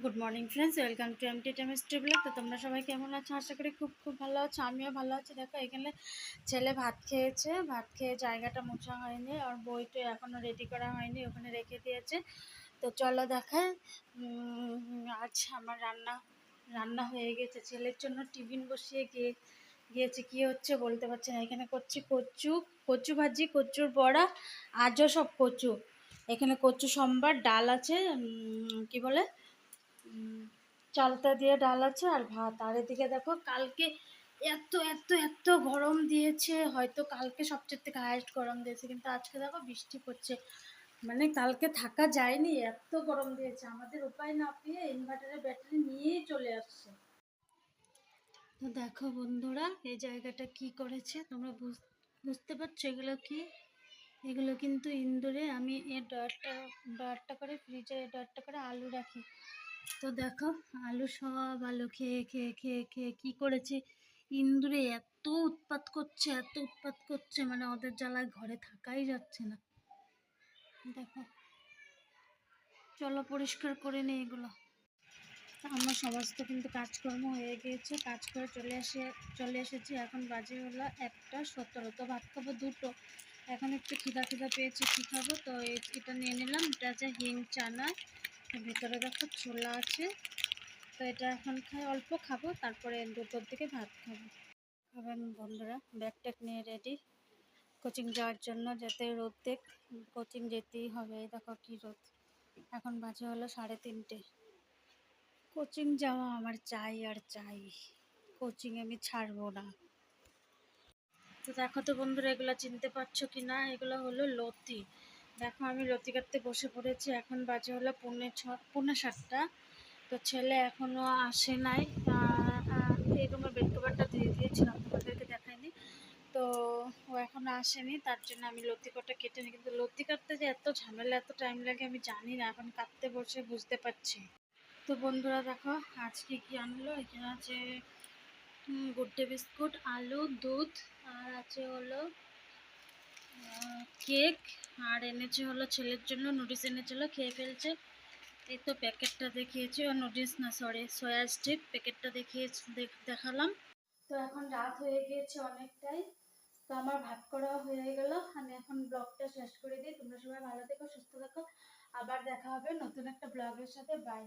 Good morning friends, welcome to MT chemistry blog. তো তোমরা সবাই কেমন আছো? আশা করি খুব খুব ভালো আছো। আমিও ভালো আছি। দেখো এখানে ছেলে ভাত খেয়েছে, ভাত খেয়ে জায়গাটা মোছা হয়নি, আর বইটা এখনও রেডি করা হয়নি, ওখানে রেখে দিয়েছে। তো চলো দেখায়। আজ আমার রান্না রান্না হয়ে গেছে, ছেলের জন্য টিফিন বসিয়ে গিয়েছে। কি হচ্ছে বলতে পারছি না। এখানে করছি কচু ভাজি, কচুর বড়া, আজও সব কচু। এখানে কচু সম্বার, ডাল আছে, কি বলে, চালতা দিয়ে ডাল আছে, আর ভাত। আর এদিকে দেখো কালকে এত এত এত গরম দিয়েছে, হয়তো কালকে সবচেয়ে থেকে হাইয়েস্ট গরম দিয়েছে, কিন্তু আজকে দেখো বৃষ্টি পড়ছে। মানে কালকে থাকা যায়নি, এত গরম দিয়েছে। আমাদের উপায় না পেয়ে ইনভার্টারের ব্যাটারি নিয়েই চলে আসছে। তো দেখো বন্ধুরা, এই জায়গাটা কি করেছে তোমরা বুঝতে পারছো? এগুলো কি? এগুলো কিন্তু ইন্দুরে আমি এর ডয়ারটা করে ফ্রিজে ডয়ারটা করে আলু রাখি। তো দেখো আলু, সব আলু খেয়ে খেয়ে খেয়ে খেয়ে কী করেছে, ইন্দুরে এত উৎপাত করছে, মানে ওদের জ্বালায় ঘরে থাকাই যাচ্ছে না। দেখো, চলো পরিষ্কার করে নিই এগুলো। আমার সমস্ত কিন্তু কাজকর্ম হয়ে গিয়েছে, কাজ করে চলে এসেছি। এখন বাজে হলো 1:17। তো ভাত খাবো 2টো। এখন একটু খিদা পেয়েছে, কী খাবো? তো এটা নিয়ে নিলাম। এটা আছে হিং চানা, ভিতরে দেখো ছোলা আছে। তো এটা এখন অল্প খাবো, তারপরে 2টোর দিকে ভাত খাবো। এখন বন্ধুরা ব্যাগ ট্যাগ নিয়ে রেডি কোচিং যাওয়ার জন্য, যাতে রোদ দেখ, কোচিং যেতেই হবে। দেখো কি রোদ। এখন বাজে হলো 3:30। কোচিং যাওয়া আমার চাই আর চাই, কোচিং আমি ছাড়বো না। তো দেখো তো বন্ধুরা, এগুলো চিনতে পারছো কি না? এগুলো হলো লতি। দেখো আমি লতি কাটতে বসে পড়েছি। এখন বাজে হলো 6:45। তো ছেলে এখনও আসে নাই। এই রুমের বেড কভারটা দিয়ে দিয়েছিলাম, তোমাদেরকে দেখায়নি। তো ও এখনও আসেনি, তার জন্য আমি লতি কটা কেটে নিই। কিন্তু লতি কাটতে যে এত ঝামেলা, এত টাইম লাগে আমি জানি না, এখন কাটতে বসে বুঝতে পারছি। তো বন্ধুরা দেখো আজকে কি আনলো। এখানে আছে গুড ডে বিস্কুট, আলু, দুধ, আর আছে হলো কেক, আর এনেছে হলো ছেলের জন্য নুডলস এনেছিল, খেয়ে ফেলছে। এই তো প্যাকেটটা দেখিয়েছি, ও নুডলস না, সরি সয়া স্টিক, প্যাকেটটা দেখালাম। তো এখন রাত হয়ে গিয়েছে অনেকটাই। তো আমার ভাত করা হয়ে গেল, আমি এখন ব্লগটা শেষ করে দিই। তোমরা সবাই ভালো থেকো, সুস্থ থেকো। আবার দেখা হবে নতুন একটা ব্লগের সাথে। বাই।